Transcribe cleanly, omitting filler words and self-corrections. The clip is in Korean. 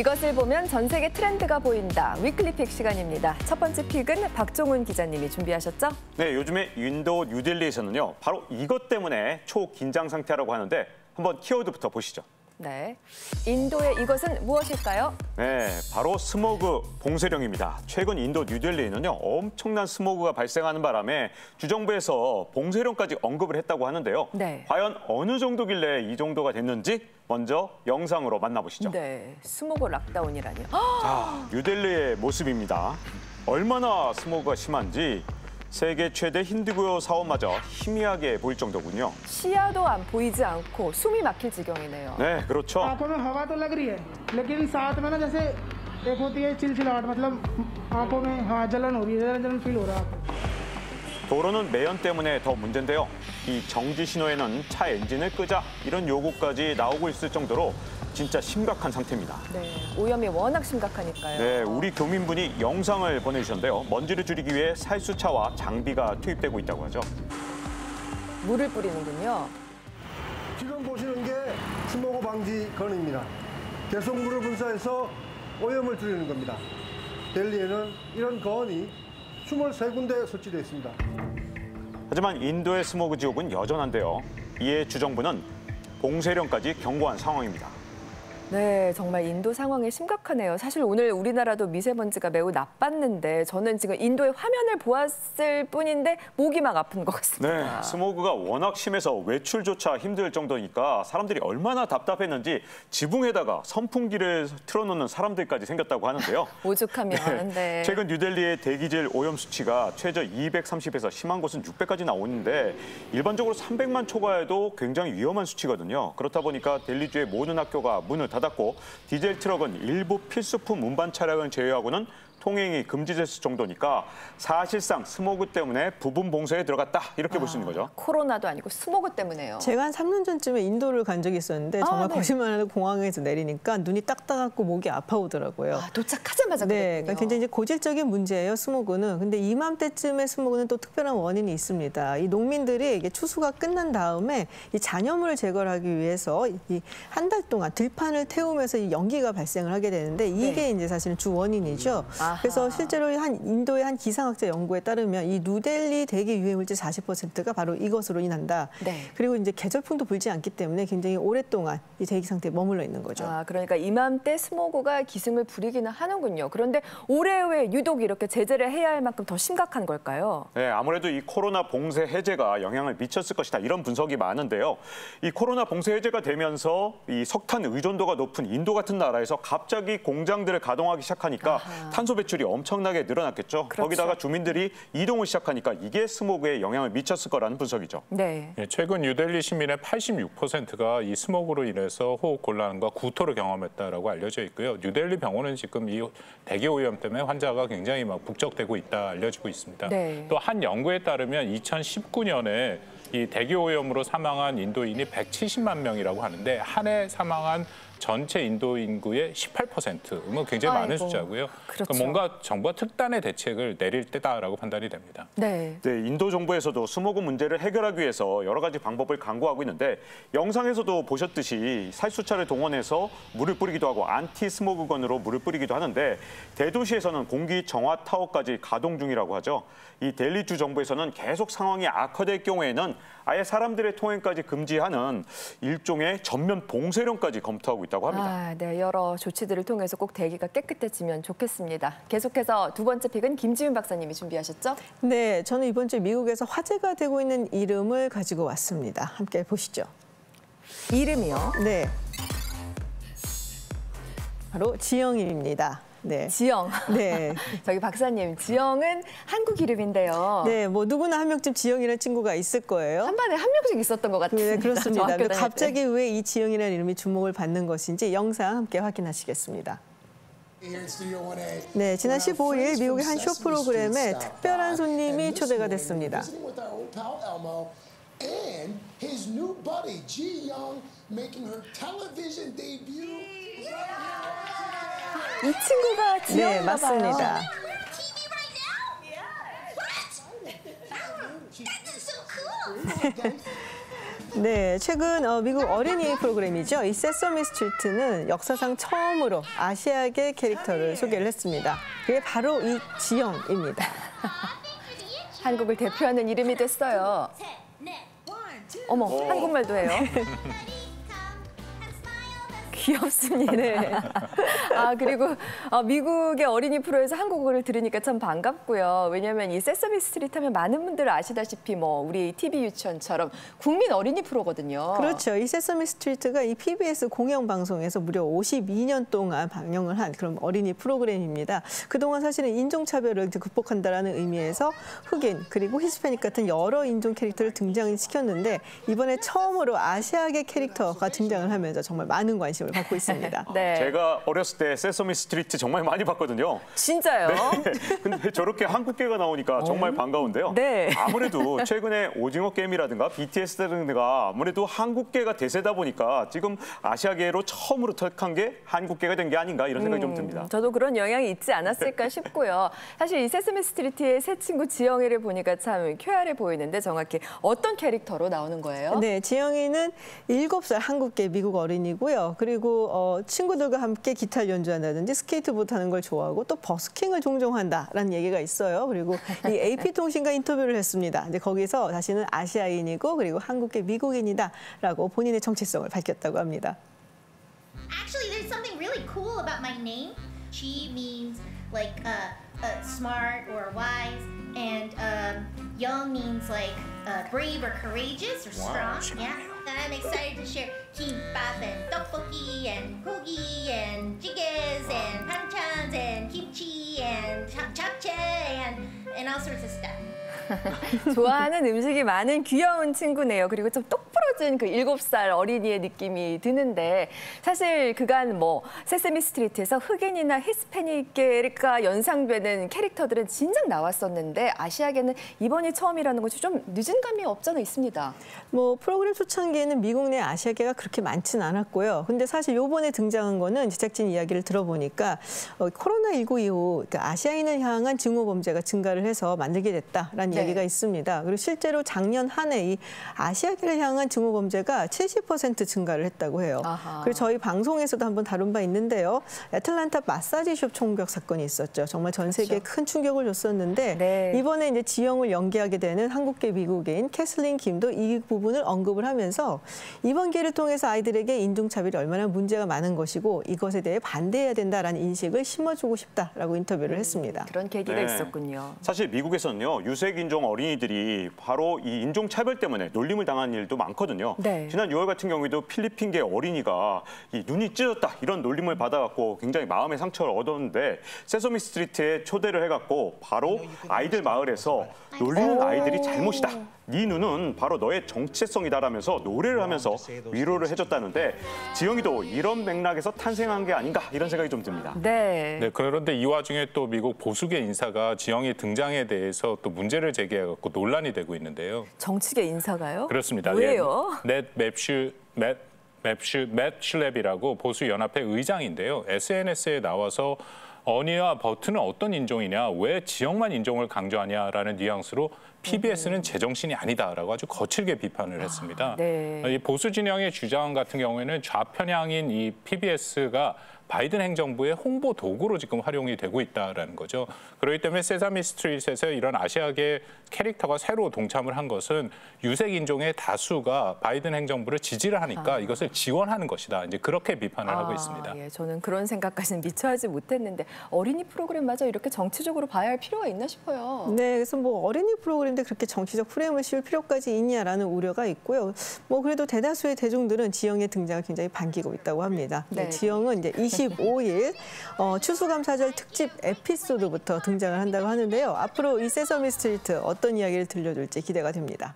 이것을 보면 전 세계 트렌드가 보인다. 위클리 픽 시간입니다. 첫 번째 픽은 박종훈 기자님이 준비하셨죠? 네, 요즘에 인도 뉴델리에서는요. 바로 이것 때문에 초긴장 상태라고 하는데 한번 키워드부터 보시죠. 네, 인도의 이것은 무엇일까요? 네, 바로 스모그 봉쇄령입니다. 최근 인도 뉴델리에는요. 엄청난 스모그가 발생하는 바람에 주정부에서 봉쇄령까지 언급을 했다고 하는데요. 네. 과연 어느 정도길래 이 정도가 됐는지 먼저 영상으로 만나보시죠. 네, 스모그 락다운이라니요. 자, 뉴델리의 모습입니다. 얼마나 스모그가 심한지 세계 최대 힌두교 사원마저 희미하게 보일 정도군요. 시야도 안 보이지 않고 숨이 막힐 지경이네요. 네, 그렇죠. आंखों में हवा तो लग रही है, लेकिन साथ में ना जैसे एक होती है चिलचिलाहट, मतलब आंखों में हाँ जलन हो रही है, जलन फील हो रहा है आपको। 도로는 매연 때문에 더 문제인데요. 이 정지 신호에는 차 엔진을 끄자 이런 요구까지 나오고 있을 정도로 진짜 심각한 상태입니다. 네, 오염이 워낙 심각하니까요. 네, 우리 교민분이 영상을 보내주셨는데요. 먼지를 줄이기 위해 살수차와 장비가 투입되고 있다고 하죠. 물을 뿌리는군요. 지금 보시는 게 스모그 방지 건입니다. 계속 물을 분사해서 오염을 줄이는 겁니다. 델리에는 이런 건이 23군데 설치되어 있습니다. 하지만 인도의 스모그 지옥은 여전한데요. 이에 주정부는 봉쇄령까지 경고한 상황입니다. 네, 정말 인도 상황이 심각하네요. 사실 오늘 우리나라도 미세먼지가 매우 나빴는데 저는 지금 인도의 화면을 보았을 뿐인데 목이 막 아픈 것 같습니다. 네, 스모그가 워낙 심해서 외출조차 힘들 정도니까 사람들이 얼마나 답답했는지 지붕에다가 선풍기를 틀어놓는 사람들까지 생겼다고 하는데요. 오죽하면. 네. 최근 뉴델리의 대기질 오염 수치가 최저 230에서 심한 곳은 600까지 나오는데 일반적으로 300만 초과해도 굉장히 위험한 수치거든요. 그렇다 보니까 델리주의 모든 학교가 문을 닫았고 디젤 트럭은 일부 필수품 운반 차량을 제외하고는 통행이 금지됐을 정도니까 사실상 스모그 때문에 부분 봉쇄에 들어갔다 이렇게 볼 수 있는 거죠. 코로나도 아니고 스모그 때문에요. 제가 한 3년 전쯤에 인도를 간 적이 있었는데 정말 네. 거짓말 안 하고 공항에서 내리니까 눈이 딱딱하고 목이 아파오더라고요. 도착하자마자 네, 그랬군요. 그러니까 굉장히 이제 고질적인 문제예요, 스모그는. 근데 이맘때쯤에 스모그는 또 특별한 원인이 있습니다. 이 농민들이 이게 추수가 끝난 다음에 이 잔여물을 제거하기 위해서 이 한 달 동안 들판을 태우면서 이 연기가 발생을 하게 되는데 이게 네. 이제 사실은 주 원인이죠. 아하. 그래서 실제로 인도의 한 기상학자 연구에 따르면 이 뉴델리 대기 유해물질 40%가 바로 이것으로 인한다. 네. 그리고 이제 계절풍도 불지 않기 때문에 굉장히 오랫동안 이 대기 상태에 머물러 있는 거죠. 그러니까 이맘때 스모그가 기승을 부리기는 하는군요. 그런데 올해 왜 유독 이렇게 제재를 해야 할 만큼 더 심각한 걸까요? 네, 아무래도 이 코로나 봉쇄 해제가 영향을 미쳤을 것이다 이런 분석이 많은데요. 이 코로나 봉쇄 해제가 되면서 이 석탄 의존도가 높은 인도 같은 나라에서 갑자기 공장들을 가동하기 시작하니까 탄소 배출이 엄청나게 늘어났겠죠. 그렇죠. 거기다가 주민들이 이동을 시작하니까 이게 스모그에 영향을 미쳤을 거라는 분석이죠. 네. 최근 뉴델리 시민의 86%가 이 스모그로 인해서 호흡 곤란과 구토를 경험했다라고 알려져 있고요. 뉴델리 병원은 지금 이 대기 오염 때문에 환자가 굉장히 막 북적대고 있다 알려지고 있습니다. 네. 또 한 연구에 따르면 2019년에 이 대기 오염으로 사망한 인도인이 170만 명이라고 하는데 한 해 사망한 전체 인도 인구의 18%, 뭐 굉장히 많은 아이고, 숫자고요. 그렇죠. 그러니까 뭔가 정부가 특단의 대책을 내릴 때다라고 판단이 됩니다. 네. 네, 인도 정부에서도 스모그 문제를 해결하기 위해서 여러 가지 방법을 강구하고 있는데 영상에서도 보셨듯이 살수차를 동원해서 물을 뿌리기도 하고 안티 스모그건으로 물을 뿌리기도 하는데 대도시에서는 공기 정화 타워까지 가동 중이라고 하죠. 이 델리주 정부에서는 계속 상황이 악화될 경우에는 아예 사람들의 통행까지 금지하는 일종의 전면 봉쇄령까지 검토하고 있다고 합니다. 네, 여러 조치들을 통해서 꼭 대기가 깨끗해지면 좋겠습니다. 계속해서 두 번째 픽은 김지윤 박사님이 준비하셨죠? 네, 저는 이번 주에 미국에서 화제가 되고 있는 이름을 가지고 왔습니다. 함께 보시죠. 이름이요? 네, 바로 지영일입니다. 네. 지영. 네. 저기 박사님, 지영은 한국 이름인데요. 네, 뭐 누구나 한 명쯤 지영이라는 친구가 있을 거예요. 한 반에 한 명씩 있었던 것 같습니다. 네, 그렇습니다. 저 학교 근데 다닐 때. 갑자기 왜 이 지영이라는 이름이 주목을 받는 것인지 영상 함께 확인하시겠습니다. 네, 지난 15일 미국의 한 쇼 프로그램에 특별한 손님이 초대가 됐습니다. And his new buddy, Ji Young, making her television debut. 이 친구가 지영인가 네, 맞습니다. 봐요. TV right now? Yeah. What? That's so cool. 네, 최근 미국 어린이 프로그램이죠. 이 세서미 스트리트는 역사상 처음으로 아시아계 캐릭터를 소개를 했습니다. 그게 바로 이 지영입니다. 한국을 대표하는 이름이 됐어요. 어머, 한국말도 해요. 귀엽습니다. 네. 아, 그리고 미국의 어린이 프로에서 한국어를 들으니까 참 반갑고요. 왜냐하면 이 세서미 스트리트 하면 많은 분들 아시다시피 뭐 우리 TV 유치원처럼 국민 어린이 프로거든요. 그렇죠. 이 세서미 스트리트가 이 PBS 공영방송에서 무려 52년 동안 방영을 한 그런 어린이 프로그램입니다. 그동안 사실은 인종차별을 극복한다라는 의미에서 흑인 그리고 히스패닉 같은 여러 인종 캐릭터를 등장을 시켰는데 이번에 처음으로 아시아계 캐릭터가 등장을 하면서 정말 많은 관심을 받고 있습니다. 네. 제가 어렸을 때 세서미 스트리트 정말 많이 봤거든요. 진짜요? 네. 근데 저렇게 한국계가 나오니까 정말 반가운데요. 네. 아무래도 최근에 오징어 게임이라든가 BTS 등등가 아무래도 한국계가 대세다 보니까 지금 아시아계로 처음으로 택한 게 한국계가 된 게 아닌가 이런 생각이 좀 듭니다. 저도 그런 영향이 있지 않았을까 싶고요. 사실 이 세서미 스트리트의 새 친구 지영이를 보니까 참 쾌활해 보이는데 정확히 어떤 캐릭터로 나오는 거예요? 네, 지영이는 7살 한국계 미국 어린이고요. 그리고 친구들과 함께 기타를 연주한다든지 스케이트보드 하는 걸 좋아하고 또 버스킹을 종종 한다라는 얘기가 있어요. 그리고 이 AP통신과 인터뷰를 했습니다. 근데 거기서 자신은 아시아인이고 그리고 한국계 미국인이다라고 본인의 정체성을 밝혔다고 합니다. Actually, there's something really cool about my name. She means like smart or wise, and young means like brave or courageous or strong. Yeah, and I'm excited to share kimbap and tteokbokki and gogi and jjigaes and banchan and kimchi and japchae and all sorts of stuff. 좋아하는 음식이 많은 귀여운 친구네요. 그리고 좀 똑부러진 그 7살 어린이의 느낌이 드는데 사실 그간 뭐 세서미 스트리트에서 흑인이나 히스패닉계가 연상되는 캐릭터들은 진작 나왔었는데 아시아계는 이번이 처음이라는 것이 좀 늦은 감이 없잖아 있습니다. 뭐 프로그램 초창기에는 미국 내 아시아계가 그렇게 많진 않았고요. 근데 사실 요번에 등장한 거는 제작진 이야기를 들어보니까 코로나19 이후 그러니까 아시아인을 향한 증오 범죄가 증가를 해서 만들게 됐다라는 얘기가 있습니다. 그리고 실제로 작년 한 해 이 아시아계를 향한 증오 범죄가 70% 증가를 했다고 해요. 아하. 그리고 저희 방송에서도 한번 다룬 바 있는데요. 애틀란타 마사지숍 총격 사건이 있었죠. 정말 전 세계에 큰 충격을 줬었는데 네. 이번에 이제 지영을 연기하게 되는 한국계 미국인 캐슬린 김도 이 부분을 언급을 하면서 이번 기회를 통해서 아이들에게 인종차별이 얼마나 문제가 많은 것이고 이것에 대해 반대해야 된다라는 인식을 심어주고 싶다라고 인터뷰를 했습니다. 그런 계기가 네. 있었군요. 사실 미국에서는요. 유색인종 어린이들이 바로 이 인종차별 때문에 놀림을 당한 일도 많거든요. 네. 지난 6월 같은 경우에도 필리핀계 어린이가 이 눈이 찢어졌다 이런 놀림을 받아갖고 굉장히 마음의 상처를 얻었는데 세서미 스트리트에 초대를 해갖고 바로 아이들 마을에서 놀리는 아이들이 잘못이다. 네 눈은 바로 너의 정체성이다라면서 노래를 하면서 위로를 해줬다는데 지영이도 이런 맥락에서 탄생한 게 아닌가 이런 생각이 좀 듭니다. 네. 네, 그런데 이 와중에 또 미국 보수계 인사가 지영이 등장에 대해서 또 문제를 제기해갖고 논란이 되고 있는데요. 정치계 인사가요? 그렇습니다. 왜요? 넷 슐랩이라고 보수 연합회 의장인데요. SNS에 나와서 어니와 버튼은 어떤 인종이냐, 왜 지역만 인종을 강조하냐라는 뉘앙스로 PBS는 제정신이 아니다라고 아주 거칠게 비판을 했습니다. 네. 이 보수 진영의 주장 같은 경우에는 좌편향인 이 PBS가 바이든 행정부의 홍보 도구로 지금 활용이 되고 있다라는 거죠. 그렇기 때문에 세사미 스트리트에서 이런 아시아계 캐릭터가 새로 동참을 한 것은 유색 인종의 다수가 바이든 행정부를 지지를 하니까 이것을 지원하는 것이다. 이제 그렇게 비판을 하고 있습니다. 예, 저는 그런 생각까지는 미처 하지 못했는데 어린이 프로그램마저 이렇게 정치적으로 봐야 할 필요가 있나 싶어요. 네, 그래서 뭐 어린이 프로그램인데 그렇게 정치적 프레임을 씌울 필요까지 있냐라는 우려가 있고요. 뭐 그래도 대다수의 대중들은 지영의 등장을 굉장히 반기고 있다고 합니다. 네. 지영은 이제 25일 추수감사절 특집 에피소드부터 등장을 한다고 하는데요. 앞으로 이 세서미 스트리트 어떤 이야기를 들려줄지 기대가 됩니다.